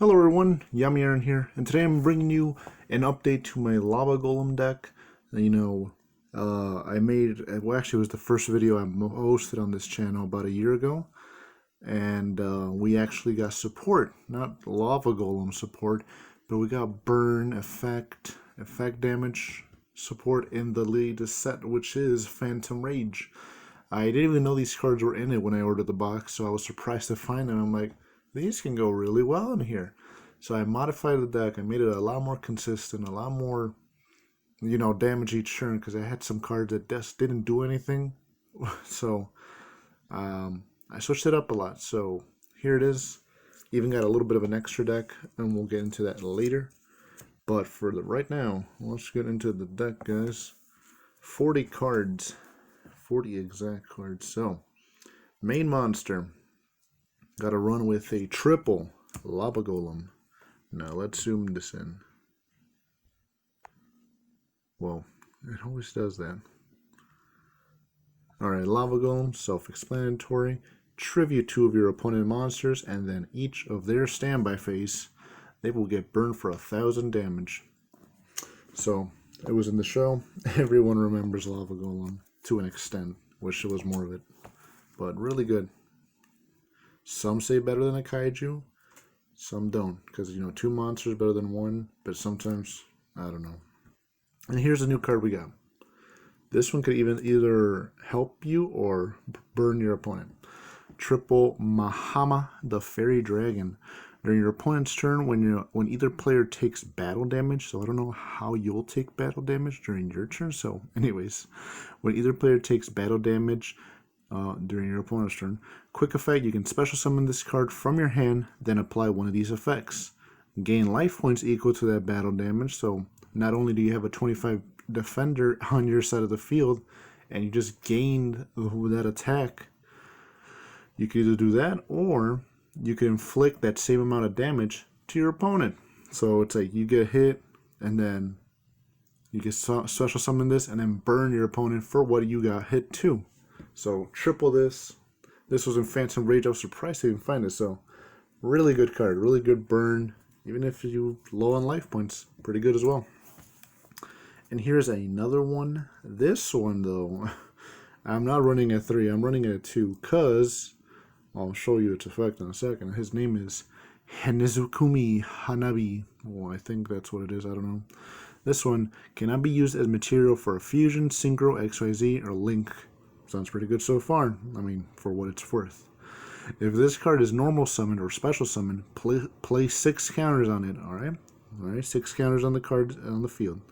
Hello everyone, Yami here, and today I'm bringing you an update to my Lava Golem deck. I made, well actually it was the first video I posted on this channel about a year ago, and we actually got support, not Lava Golem support, but we got burn, effect damage support in the latest set, which is Phantom Rage. I didn't even know these cards were in it when I ordered the box, so I was surprised to find them. I'm like, these can go really well in here. So I modified the deck. I made it a lot more consistent, a lot more, damage each turn, because I had some cards that just didn't do anything. So I switched it up a lot. So here it is. Even got a little bit of an extra deck, and we'll get into that later. But for the right now, let's get into the deck, guys. 40 cards. 40 exact cards. So, main monster. Got to run with a triple Lava Golem. Now let's zoom this in. Well, it always does that. Alright, Lava Golem, self-explanatory. Tribute 2 of your opponent monsters, and then each of their standby phase, they will get burned for 1,000 damage. So, it was in the show. Everyone remembers Lava Golem to an extent. Wish there was more of it. But really good. Some say better than a kaiju, some don't, because 2 monsters better than 1, but sometimes I don't know. And here's a new card we got. This one could either help you or burn your opponent. Triple Mahama, the Fairy Dragon. During your opponent's turn, when either player takes battle damage, so I don't know how you'll take battle damage during your turn. So, anyways, when either player takes battle damage during your opponent's turn, quick effect, you can special summon this card from your hand, then apply one of these effects. Gain life points equal to that battle damage, so not only do you have a 25 defender on your side of the field, and you just gained that attack, you could either do that, or you can inflict that same amount of damage to your opponent. So it's like you get hit, and then you can special summon this, and then burn your opponent for what you got hit to. So triple this. This was in Phantom Rage. I was surprised to even find it. So really good card, really good burn. Even if you low on life points, pretty good as well. And here's another one. This one though, I'm not running at 3. I'm running at 2 because I'll show you its effect in a second. His name is Hanezukumi Hanabi. Well, I think that's what it is. I don't know. This one cannot be used as material for a fusion, synchro, XYZ, or link. Sounds pretty good so far. I mean, for what it's worth. If this card is normal summoned or special summoned, place 6 counters on it. Alright, 6 counters on the card on the field.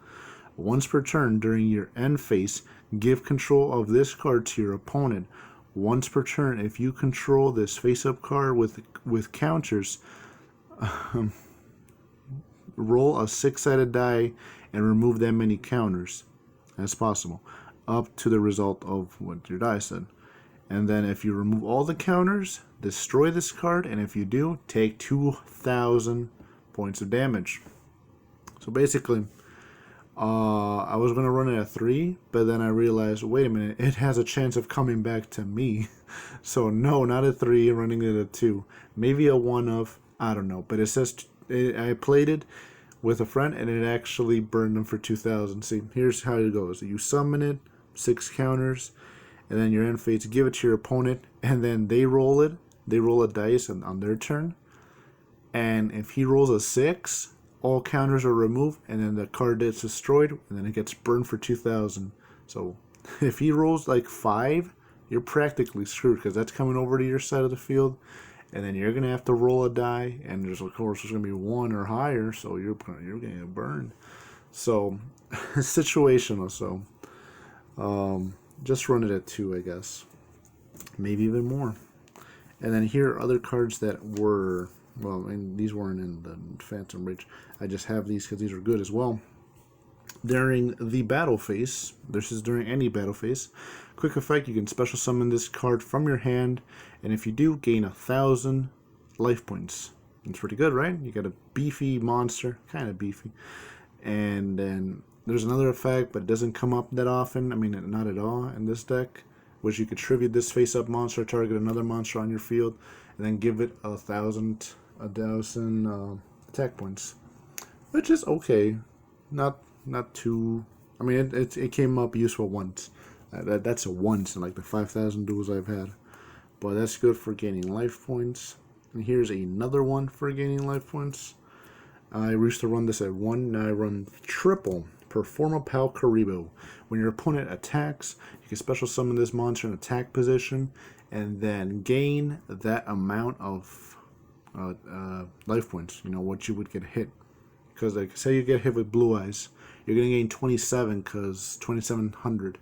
Once per turn during your end phase, give control of this card to your opponent. Once per turn, if you control this face-up card with counters, roll a 6-sided die and remove that many counters as possible, up to the result of what your die said. And then if you remove all the counters, destroy this card, and if you do, take 2,000 points of damage. So basically, I was going to run it at 3, but then I realized, wait a minute, it has a chance of coming back to me. So no, not at 3, running it at 2. Maybe a 1 of, I don't know, but it says, I played it with a friend, and it actually burned them for 2,000. See, here's how it goes. You summon it, 6 counters, and then your end phase, give it to your opponent, and then they roll it. They roll a dice on their turn, and if he rolls a 6, all counters are removed, and then the card gets destroyed, and then it gets burned for 2,000. So if he rolls like 5, you're practically screwed, because that's coming over to your side of the field, and then you're gonna have to roll a die, and there's of course there's gonna be 1 or higher, so you're gonna get burned. So situational. So just run it at 2, I guess, maybe even more. And then here are other cards that were, well, and these weren't in the Phantom Rage. I just have these because these are good as well. During the battle phase, this is during any battle phase, quick effect, you can special summon this card from your hand, and if you do, gain 1,000 life points. It's pretty good, right? You got a beefy monster, kind of beefy. And then there's another effect, but it doesn't come up that often. I mean, not at all in this deck, which you could tribute this face-up monster, target another monster on your field, and then give it 1,000 1,000 attack points, which is okay. Not too. I mean, it came up useful once. That's a once in like the 5,000 duels I've had, but that's good for gaining life points. And here's another one for gaining life points. I used to run this at 1, now I run triple. Perform a Pal Karibo. When your opponent attacks, you can special summon this monster in attack position, and then gain that amount of life points. You know, what you would get hit. Because, like, say you get hit with Blue Eyes, you're going to gain 27, because 2,700.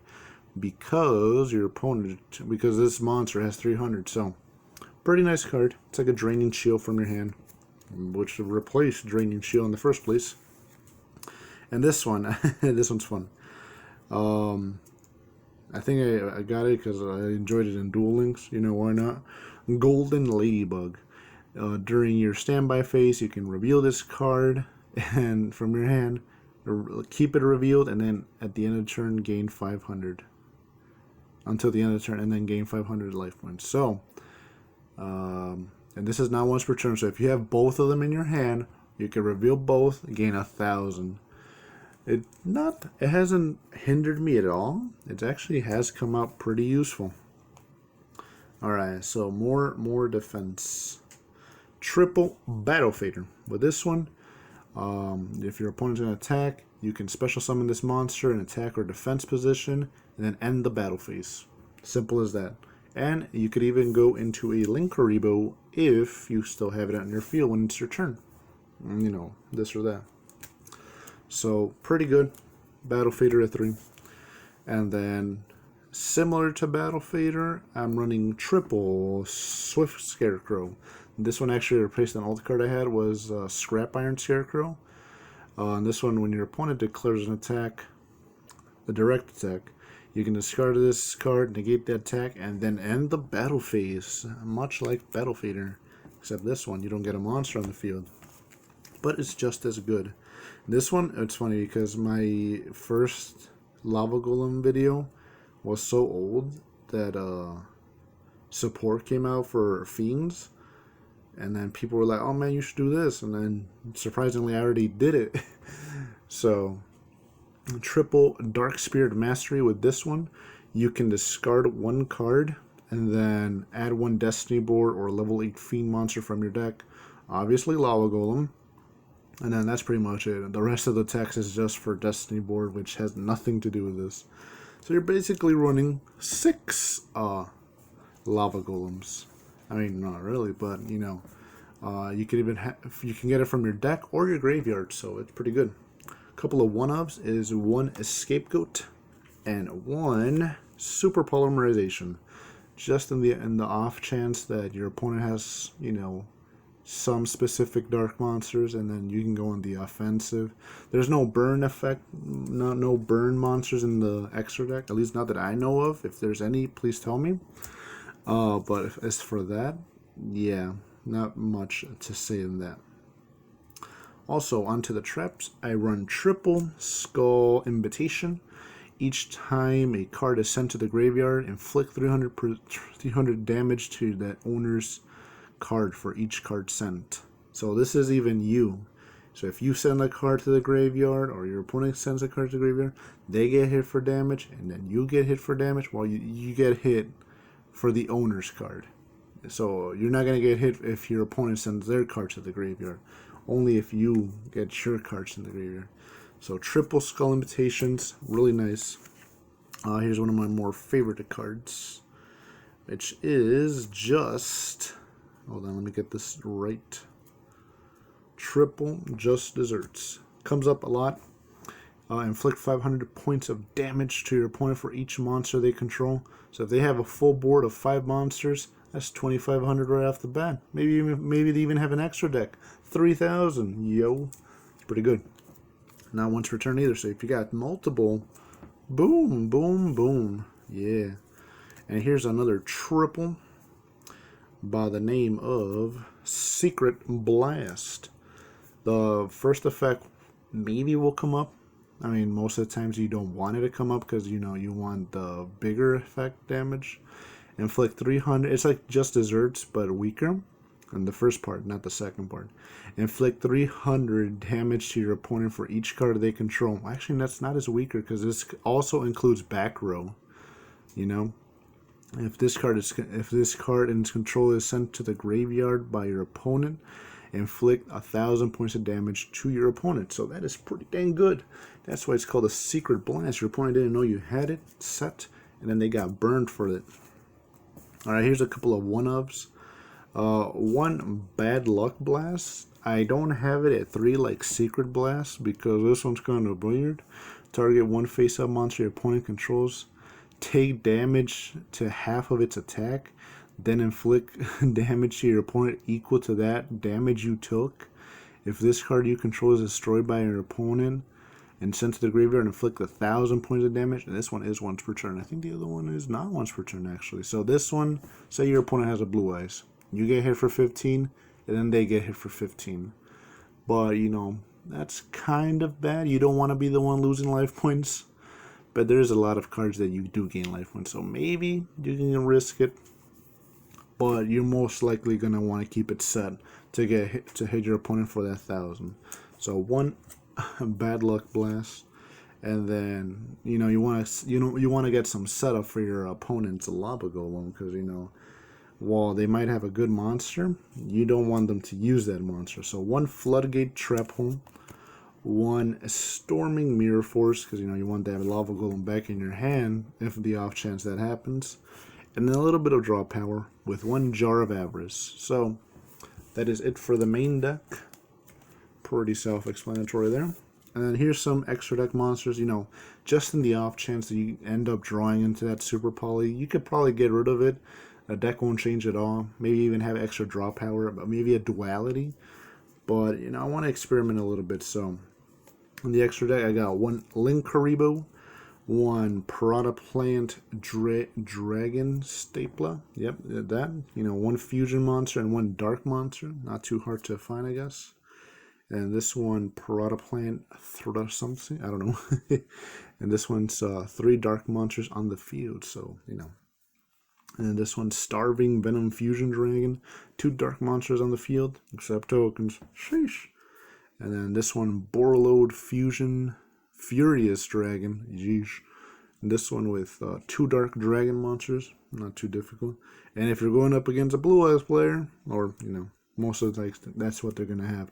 Because your opponent, because this monster has 300. So, pretty nice card. It's like a Draining Shield from your hand, which would replace Draining Shield in the first place. And this one, this one's fun. I think I got it because I enjoyed it in Duel Links. You know, why not? Golden Ladybug. During your standby phase, you can reveal this card and from your hand, keep it revealed, and then at the end of the turn, gain 500. Until the end of the turn, and then gain 500 life points. So, and this is not once per turn. So if you have both of them in your hand, you can reveal both, gain 1,000. It hasn't hindered me at all. It actually has come out pretty useful. Alright, so more defense. Triple Battle Fader. With this one, if your opponent's going to attack, you can special summon this monster in attack or defense position, and then end the battle phase. Simple as that. And you could even go into a Link Karibo if you still have it out in your field when it's your turn. You know, this or that. So, pretty good. Battle Fader at 3. And then, similar to Battle Fader, I'm running triple Swift Scarecrow. This one actually replaced an alt card I had, was Scrap Iron Scarecrow. And this one, when your opponent declares an attack, a direct attack, you can discard this card, negate the attack, and then end the battle phase. Much like Battle Fader. Except this one, you don't get a monster on the field. But it's just as good. This one, it's funny because my first Lava Golem video was so old that support came out for Fiends. And then people were like, oh man, you should do this. And then surprisingly, I already did it. So, triple Dark Spirit Mastery with this one. You can discard one card and then add one Destiny Board or level 8 Fiend monster from your deck. Obviously, Lava Golem. And then that's pretty much it. The rest of the text is just for Destiny Board, which has nothing to do with this. So you're basically running 6 Lava Golems. I mean, not really, but you know, you can even you can get it from your deck or your graveyard, so it's pretty good. A couple of one-ups is 1 Scapegoat and 1 Super Polymerization. Just in the off chance that your opponent has, you know, some specific dark monsters, and then you can go on the offensive. There's no burn effect, no burn monsters in the extra deck, at least not that I know of. If there's any, please tell me. But as for that, yeah, not much to say in that. Also, onto the traps, I run triple Skull Invitation. Each time a card is sent to the graveyard, inflict 300 damage to that owner's card for each card sent. So this is even you. So if you send a card to the graveyard, or your opponent sends a card to the graveyard, they get hit for damage, and then you get hit for damage, while you get hit for the owner's card. So you're not going to get hit if your opponent sends their card to the graveyard. Only if you get your cards in the graveyard. So triple Skull Invitations, really nice. Here's one of my more favorite cards, which is just... Hold on, let me get this right. Triple Just Desserts. Comes up a lot. Inflict 500 points of damage to your opponent for each monster they control. So if they have a full board of 5 monsters, that's 2,500 right off the bat. Maybe they even have an extra deck. 3,000. Yo. Pretty good. Not once per turn either. So if you got multiple, boom, boom, boom. Yeah. And here's another triple by the name of Secret Blast. The first effect maybe will come up. I mean, most of the times you don't want it to come up because, you know, you want the bigger effect damage. Inflict 300. It's like Just Desserts, but weaker. On the first part, not the second part. Inflict 300 damage to your opponent for each card they control. Actually, that's not as weaker because this also includes back row. You know, if this card in its control is sent to the graveyard by your opponent, inflict 1,000 points of damage to your opponent. So that is pretty dang good. That's why it's called a secret blast. Your opponent didn't know you had it set, and then they got burned for it. All right, here's a couple of one-ofs. One bad luck blast. I don't have it at 3 like secret blast because this one's kind of weird. Target one face-up monster your opponent controls. Take damage to half of its attack, then inflict damage to your opponent equal to that damage you took. If this card you control is destroyed by your opponent and sent to the graveyard, inflict 1,000 points of damage. And this one is once per turn. I think the other one is not once per turn actually. So this one, say your opponent has a blue eyes, you get hit for 15, and then they get hit for 15. But you know, that's kind of bad. You don't want to be the one losing life points. But there's a lot of cards that you do gain life points, so maybe you can risk it. But you're most likely gonna want to keep it set to hit your opponent for that 1,000. So one bad luck blast, and then you want to get some setup for your opponent's lava golem because while they might have a good monster, you don't want them to use that monster. So one floodgate trap hole. One storming mirror force because you want that lava golem back in your hand if the off chance that happens, and then a little bit of draw power with one jar of avarice. So that is it for the main deck. Pretty self-explanatory there. And then here's some extra deck monsters. Just in the off chance that you end up drawing into that super poly, you could probably get rid of it. The deck won't change at all. Maybe even have extra draw power, but maybe a duality. But I want to experiment a little bit. So in the extra deck, I got one Linkaribo, one Parada Plant Dragon Stapler. Yep, that. One fusion monster and one dark monster. Not too hard to find, I guess. And this one Parada Plant something. I don't know. And this one's 3 dark monsters on the field. So And this one's Starving Venom Fusion Dragon. 2 dark monsters on the field, except tokens. Sheesh. And then this one, Borreload Fusion Furious Dragon. Yeesh. And this one with 2 dark dragon monsters. Not too difficult. And if you're going up against a Blue Eyes player, or, most of the times that's what they're going to have.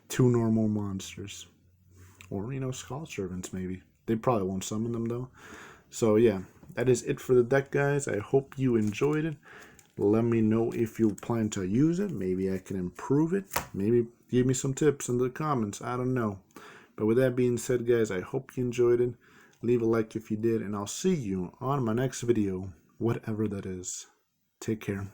2 normal monsters. Or, Skull Servants maybe. They probably won't summon them though. So yeah, that is it for the deck, guys. I hope you enjoyed it. Let me know if you plan to use it. Maybe I can improve it. Maybe give me some tips in the comments. I don't know. But with that being said, guys, I hope you enjoyed it. Leave a like if you did, and I'll see you on my next video, whatever that is. Take care.